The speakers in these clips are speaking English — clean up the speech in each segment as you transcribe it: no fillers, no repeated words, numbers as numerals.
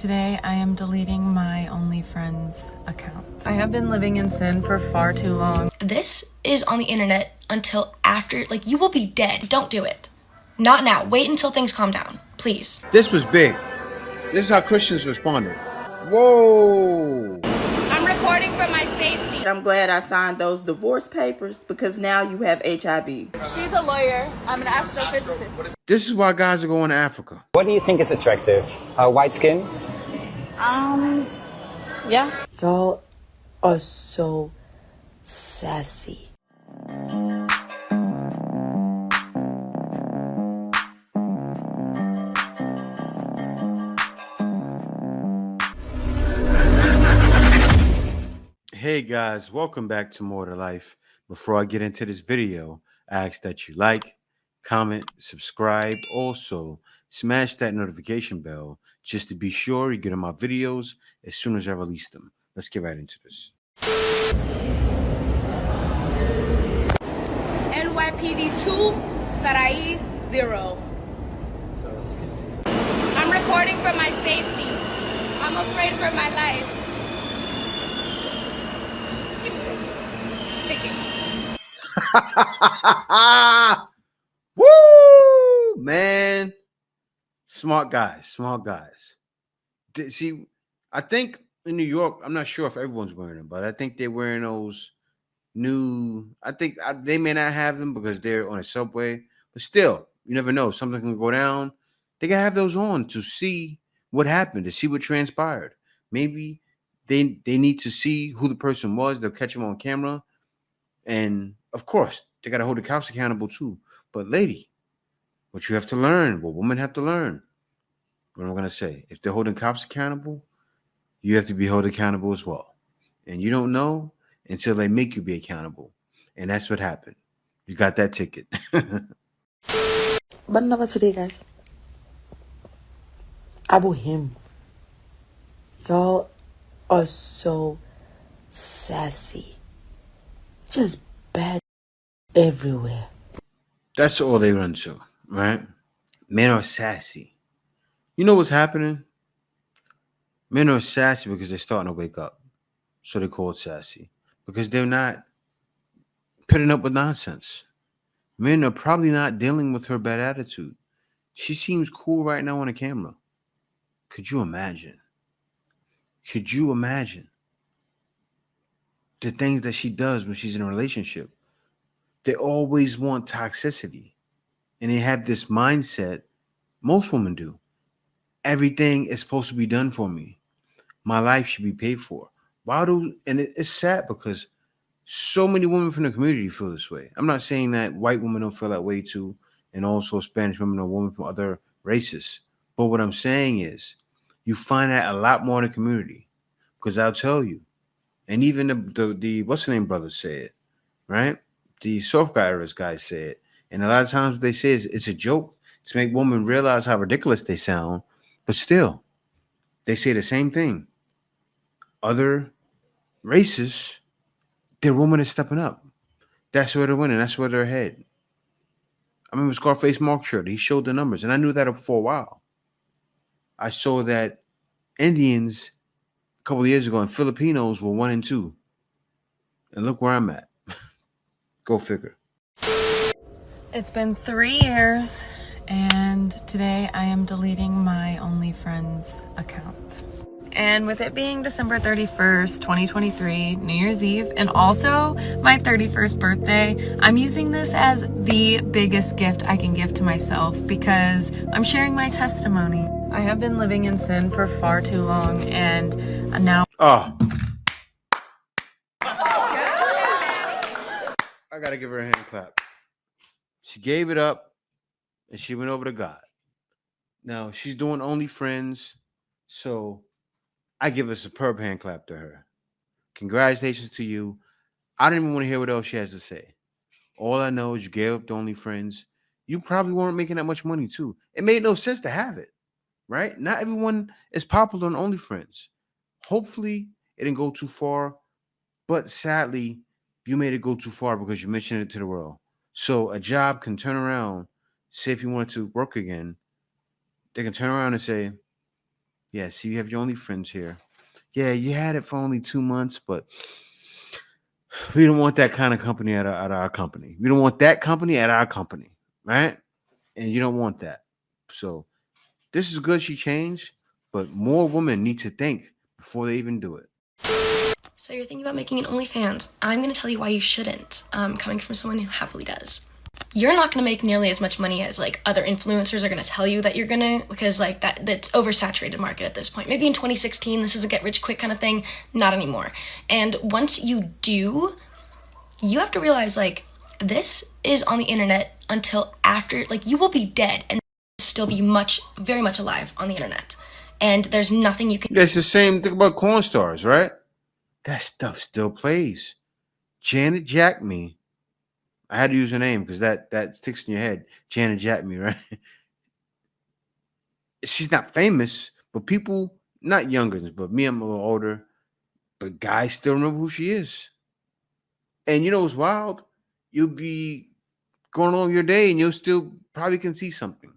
today I am deleting my OnlyFans account. I have been living in sin for far too long. This is on the internet until after, like, you will be dead. Don't do it. Not now. Wait until things calm down, please. This was big. This is how Christians responded. Whoa. I'm recording for my safety. I'm glad I signed those divorce papers because now you have HIV. She's a lawyer. I'm an astrophysicist. This is why guys are going to Africa. What do you think is attractive? White skin? Yeah. Y'all are so sassy. Hey guys, welcome back to More to Life. Before I get into this video, I ask that you like, comment, subscribe. Also, smash that notification bell just to be sure you get on my videos as soon as I release them. Let's get right into this. NYPD 2, Sarai 0. I'm recording for my safety. I'm afraid for my life. Woo, man. Smart guys. See, I think in New York, I'm not sure if everyone's wearing them, but I think they're wearing those new, they may not have them because they're on a subway, but still, you never know. Something can go down. They gotta have those on to see what happened, to see what transpired. Maybe they need to see who the person was. They'll catch them on camera. And of course, they got to hold the cops accountable too. But lady, what you have to learn, what women have to learn, what I'm going to say, if they're holding cops accountable, you have to be held accountable as well. And you don't know until they make you be accountable. And that's what happened. You got that ticket. But never today, guys. About him. Y'all are so sassy. Just bad everywhere. That's all they run to, right? Men are sassy. You know what's happening? Men are sassy because they're starting to wake up. So they call it sassy. Because they're not putting up with nonsense. Men are probably not dealing with her bad attitude. She seems cool right now on the camera. Could you imagine? Could you imagine the things that she does when she's in a relationship? They always want toxicity. And they have this mindset, most women do. Everything is supposed to be done for me. My life should be paid for. And it's sad because so many women from the community feel this way. I'm not saying that white women don't feel that way too, and also Spanish women or women from other races. But what I'm saying is, you find that a lot more in the community. Because I'll tell you, and even the what's the name brothers say it, right? The soft guys say it. And a lot of times what they say is it's a joke to make women realize how ridiculous they sound. But still, they say the same thing. Other races, their woman is stepping up. That's where they're winning. That's where they're ahead. I remember Scarface Mark shirt. He showed the numbers. And I knew that for a while. I saw that Indians a couple of years ago and Filipinos were 1 and 2. And look where I'm at. Go figure. It's been 3 years and today I am deleting my OnlyFans account. And with it being December 31st, 2023, New Year's Eve, and also my 31st birthday, I'm using this as the biggest gift I can give to myself because I'm sharing my testimony. I have been living in sin for far too long and now... Oh. I got to give her a hand clap. She gave it up and she went over to God. Now, she's doing OnlyFans, so I give a superb hand clap to her. Congratulations to you. I don't even want to hear what else she has to say. All I know is you gave up the OnlyFans. You probably weren't making that much money too. It made no sense to have it, right? Not everyone is popular on OnlyFans. Hopefully, it didn't go too far, but sadly, you made it go too far because you mentioned it to the world. So a job can turn around, say if you wanted to work again, they can turn around and say, Yeah, see, you have your OnlyFans here. Yeah, you had it for only 2 months, but we don't want that kind of company at our company. We don't want that company at our company, right? And you don't want that. So this is good. She changed, but more women need to think before they even do it. So you're thinking about making an OnlyFans. I'm going to tell you why you shouldn't, coming from someone who happily does. You're not going to make nearly as much money as like other influencers are going to tell you that you're going to, because like that's oversaturated market at this point. Maybe in 2016 this is a get rich quick kind of thing, not anymore. And once you do, you have to realize like this is on the internet until after, like you will be dead and still be very much alive on the internet. And there's nothing you can. Yeah, it's the same thing about corn stars, right? That stuff still plays. Janet Jack Me. I had to use her name because that sticks in your head. Janet Jack Me, right? She's not famous, but people, not younger, but me, I'm a little older, but guys still remember who she is. And you know what's wild? You'll be going on your day and you'll still probably can see something.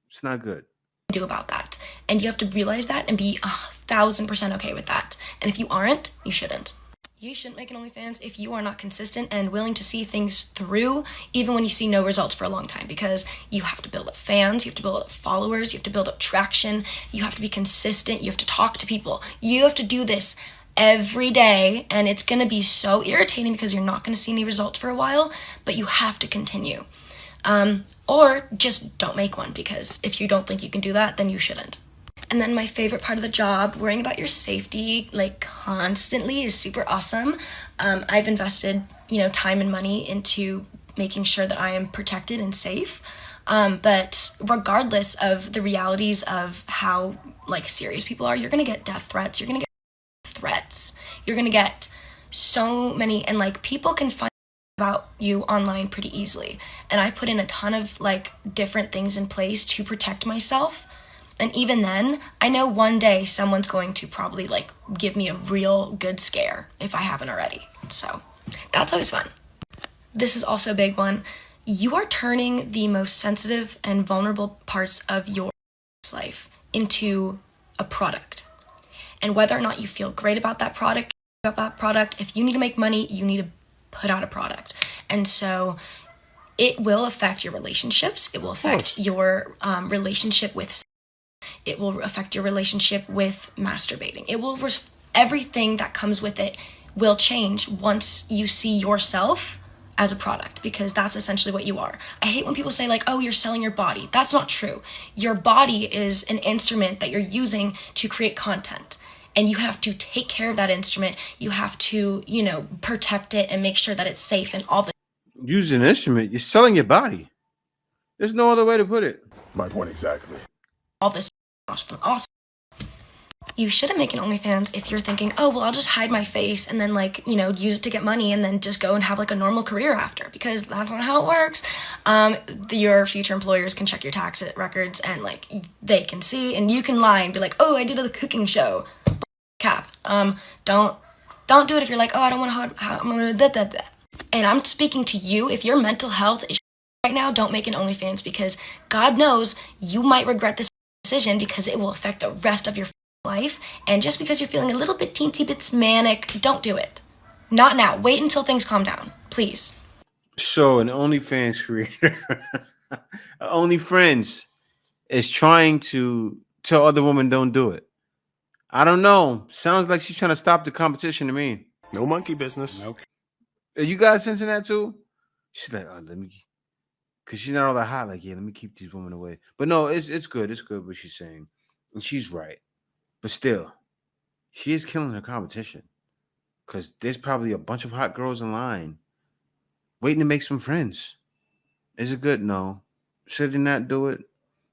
It's not good. Do about that, and you have to realize that and be 1,000% okay with that. And if you aren't, you shouldn't. You shouldn't make an OnlyFans if you are not consistent and willing to see things through, even when you see no results for a long time, because you have to build up fans, you have to build up followers, you have to build up traction, you have to be consistent, you have to talk to people, you have to do this every day, and it's going to be so irritating because you're not going to see any results for a while, but you have to continue. Or just don't make one, because if you don't think you can do that, then you shouldn't. And then my favorite part of the job, worrying about your safety like constantly, is super awesome. I've invested, time and money into making sure that I am protected and safe. But regardless of the realities of how like serious people are, you're gonna get death threats. You're gonna get threats. You're gonna get so many, and like people can find about you online pretty easily. And I put in a ton of like different things in place to protect myself. And even then, I know one day someone's going to probably like give me a real good scare if I haven't already. So that's always fun. This is also a big one. You are turning the most sensitive and vulnerable parts of your life into a product. And whether or not you feel great about that product, if you need to make money, you need to put out a product. And so it will affect your relationships. It will affect your relationship with. It will affect your relationship with masturbating. It will, everything that comes with it will change once you see yourself as a product, because that's essentially what you are. I hate when people say like, oh, you're selling your body. That's not true. Your body is an instrument that you're using to create content. And you have to take care of that instrument. You have to, protect it and make sure that it's safe and all the. Use an instrument. You're selling your body. There's no other way to put it. My point exactly. All this awesome. You shouldn't make an OnlyFans if you're thinking, oh, well, I'll just hide my face and then use it to get money and then just go and have like a normal career after, because that's not how it works. Your future employers can check your tax records and like they can see, and you can lie and be like, oh, I did a cooking show. Cap. Don't do it if you're like, oh, I don't want to. And I'm speaking to you. If your mental health is right now, don't make an OnlyFans, because God knows you might regret this decision, because it will affect the rest of your life. And just because you're feeling a little bit teensy bits manic, don't do it. Not now. Wait until things calm down, please. So an OnlyFans creator, OnlyFriends, is trying to tell other women don't do it. I don't know. Sounds like she's trying to stop the competition to me. No monkey business. Okay. Are you guys sensing that too? She's like, oh, let me, because she's not all that hot. Like, yeah, let me keep these women away. But no, it's good. It's good what she's saying, and she's right. But still, she is killing her competition, because there's probably a bunch of hot girls in line waiting to make some friends. Is it good? No. Should they not do it?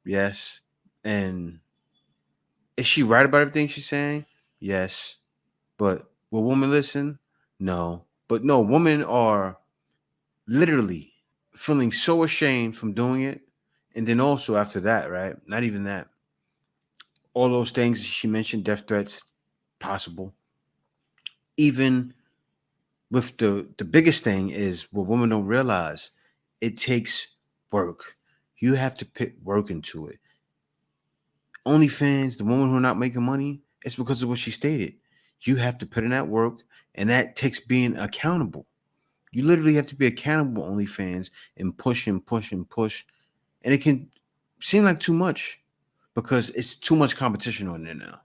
Yes. And is she right about everything she's saying? Yes. But will women listen? No. But no, women are literally feeling so ashamed from doing it. And then also after that, right? Not even that. All those things she mentioned, death threats, possible. Even with the biggest thing is what women don't realize, it takes work. You have to put work into it. OnlyFans, the women who are not making money, it's because of what she stated. You have to put in that work, and that takes being accountable. You literally have to be accountable, OnlyFans, and push and push and push. And it can seem like too much because it's too much competition on there now.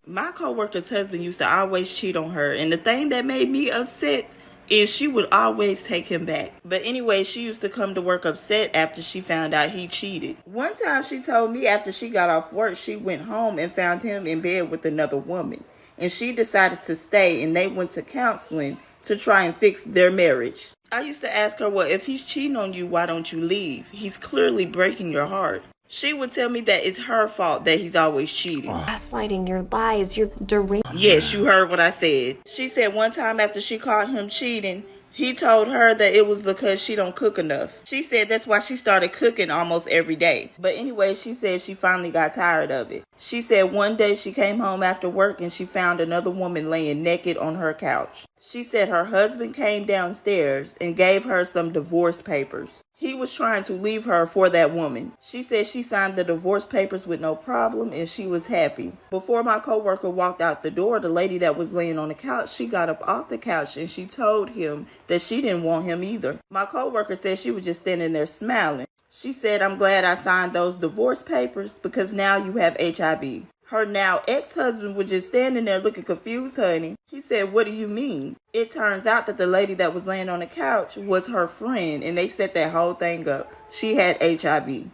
My coworker's husband used to always cheat on her, and the thing that made me upset is she would always take him back. But anyway, she used to come to work upset after she found out he cheated. One time she told me after she got off work, she went home and found him in bed with another woman. And she decided to stay, and they went to counseling to try and fix their marriage. I used to ask her, well, if he's cheating on you, why don't you leave? He's clearly breaking your heart. She would tell me that it's her fault that he's always cheating. Gaslighting, your lies, your deranged. Yes, you heard what I said. She said one time after she caught him cheating, he told her that it was because she don't cook enough. She said that's why she started cooking almost every day. But anyway, she said she finally got tired of it. She said one day she came home after work and she found another woman laying naked on her couch. She said her husband came downstairs and gave her some divorce papers. He was trying to leave her for that woman. She said she signed the divorce papers with no problem and she was happy. Before my coworker walked out the door, the lady that was laying on the couch, she got up off the couch and she told him that she didn't want him either. My coworker said she was just standing there smiling. She said, I'm glad I signed those divorce papers because now you have HIV. Her now ex-husband was just standing there looking confused, honey. He said, what do you mean? It turns out that the lady that was laying on the couch was her friend, and they set that whole thing up. She had HIV.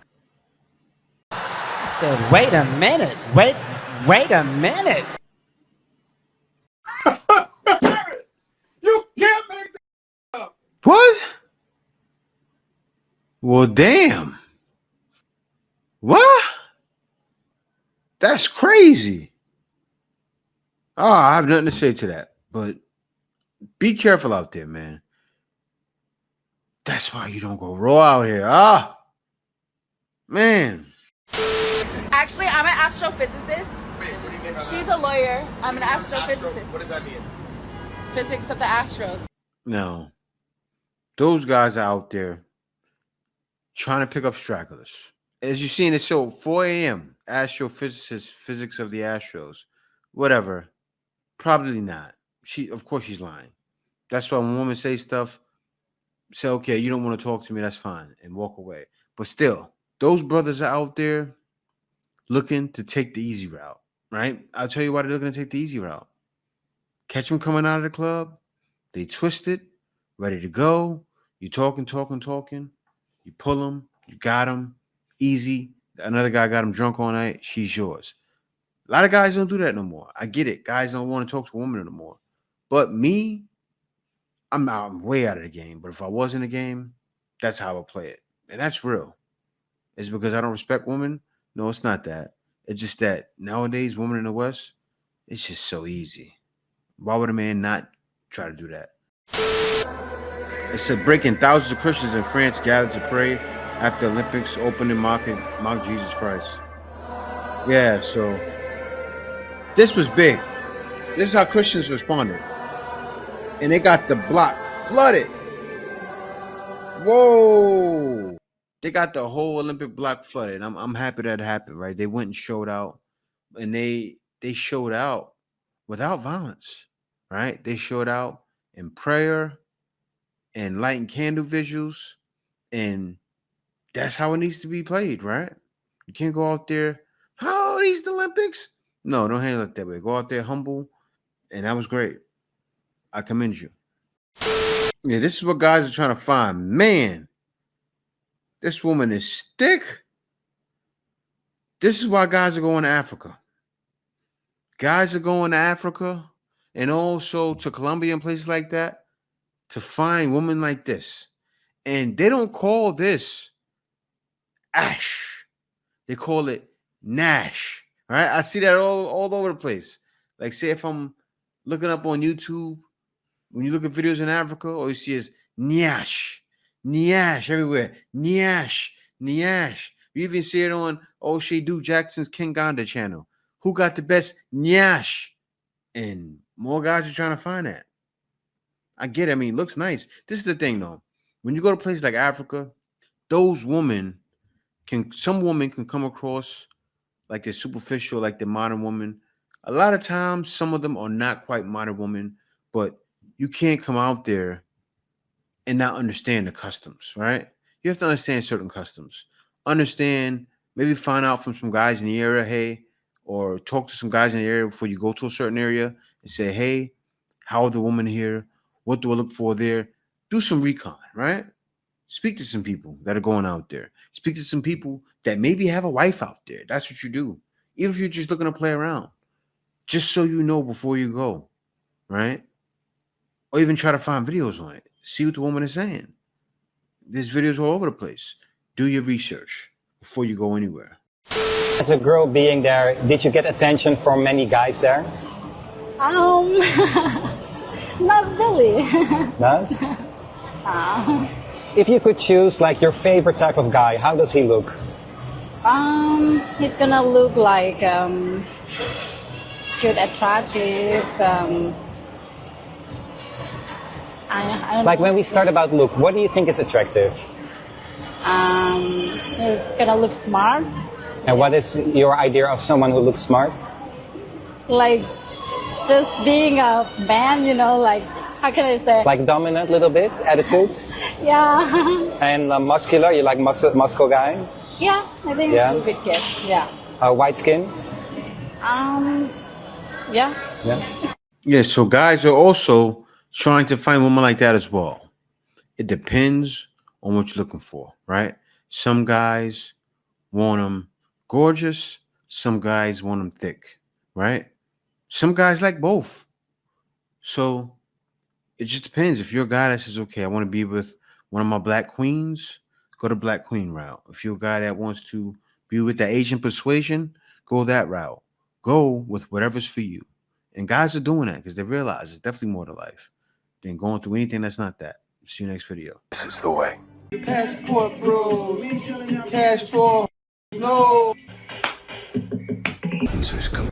I said, wait a minute. Wait a minute. You can't make that up. What? Well, damn. What? That's crazy. Oh, I have nothing to say to that. But be careful out there, man. That's why you don't go raw out here. Ah, man. Actually, I'm an astrophysicist. Wait, what do you mean by She's that? a lawyer. I'm an astrophysicist. What does that mean? Physics of the astros. No. Those guys are out there trying to pick up stragglers. As you see in the show, 4 a.m., astrophysicist, physics of the astros. Whatever. Probably not. Of course she's lying. That's why when women say stuff, say, okay, you don't want to talk to me, that's fine, and walk away. But still, those brothers are out there looking to take the easy route, right? I'll tell you why they're looking to take the easy route. Catch them coming out of the club, they twisted, ready to go. You talking. You pull them, you got them, easy. Another guy got him drunk all night, she's yours. A lot of guys don't do that no more. I get it. Guys don't want to talk to a woman anymore. But me, I'm way out of the game. But if I was in the game, that's how I would play it. And that's real. It's because I don't respect women? No, it's not that. It's just that nowadays, women in the West, it's just so easy. Why would a man not try to do that? It said breaking thousands of Christians in France gathered to pray after Olympics opening mock Jesus Christ. Yeah, so this was big. This is how Christians responded. And they got the block flooded. Whoa. They got the whole Olympic block flooded. I'm happy that happened, right? They went and showed out. And they showed out without violence, right? They showed out in prayer and lighting candle visuals. And that's how it needs to be played, right? You can't go out there, oh, these the Olympics? No, don't handle it that way. Go out there humble, and that was great. I commend you. Yeah, this is what guys are trying to find. Man, this woman is thick. This is why guys are going to Africa. Guys are going to Africa and also to Colombia and places like that to find women like this. And they don't call this ash. They call it Nash. All right. I see that all over the place. Like, say if I'm looking up on YouTube, when you look at videos in Africa, all you see is Nyash. Nyash everywhere. Nyash. Nyash. You even see it on O'Shea Duke Jackson's King Gonda channel. Who got the best Nyash? And more guys are trying to find that. I get it. I mean, it looks nice. This is the thing, though. When you go to places like Africa, some women can come across like they're superficial, like the modern woman. A lot of times, some of them are not quite modern women, but you can't come out there and not understand the customs, right? You have to understand certain customs. Understand, maybe find out from some guys in the area, hey, or talk to some guys in the area before you go to a certain area and say, hey, how are the women here? What do I look for there? Do some recon, right? Speak to some people that are going out there. Speak to some people that maybe have a wife out there. That's what you do. Even if you're just looking to play around, just so you know before you go, right? Or even try to find videos on it. See what the woman is saying. There's videos all over the place. Do your research before you go anywhere. As a girl being there, did you get attention from many guys there? Not really. Not? If you could choose like your favorite type of guy, how does he look? He's gonna look like cute, attractive. I don't Like know. when we start about look, what do you think is attractive? He's gonna look smart, And what is your idea of someone who looks smart? like just being a man, you know, like how can I say? Like dominant a little bit, attitude? Yeah, And muscular, you like muscle guy? yeah. I think Yeah. it's a bit good. Yeah. White skin? Yeah. Yeah. Yeah, so guys are also trying to find women like that as well. It depends on what you're looking for, right? Some guys want them gorgeous. Some guys want them thick, right? Some guys like both. So it just depends. If you're a guy that says, okay, I want to be with one of my black queens, go the black queen route. If you're a guy that wants to be with the Asian persuasion, go that route. Go with whatever's for you. And guys are doing that because they realize it's definitely more to life than going through anything that's not that. See you next video. This is the way. Passport, bro. Cash for no. Jesus, come